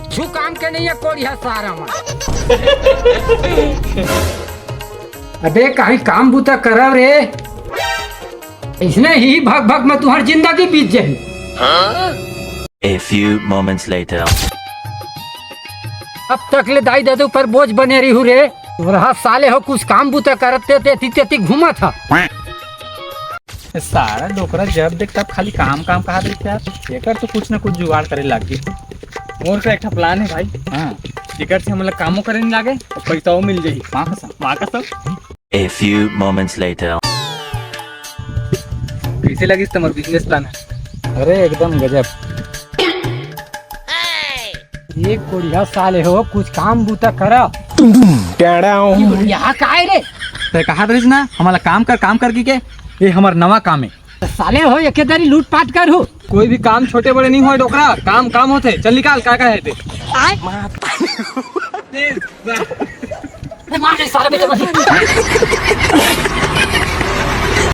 कुछ काम के नहीं है कोड़िया सारा में। अबे कहीं काम बूता करब रे, इसने ही भग भग में तुम्हारी जिंदगी बीत जाए। A few moments later. अब तक ले दाई दादू पर बोझ बने रही हूँ रे। रहा साले हो कुछ काम बूता करते थे घुमा था। सारा डोकरा जब देख तब खाली काम काम कहा देते यार। एकर तो कुछ ना कुछ जुगाड़ करे लागी। मोर का एक प्लान है भाई। हाँ टिकट से हम लोग कामों करे नहीं लागे और पैसा मिल जाये। माँ कसम। A few moments later. कैसे लगी तुम्हारा बिजनेस प्लान है? अरे एकदम गजब। ये कोड़िया साले हो कुछ काम बूता करा। यहाँ का है रे? तो कहा रही ना हमारा काम कर के ये हमारा नवा काम है। साले हो एकेदारी लूट पाट कर हो। कोई भी काम छोटे बड़े नहीं हो डोकरा, काम होते। चल निकाल क्या है ते। मार साले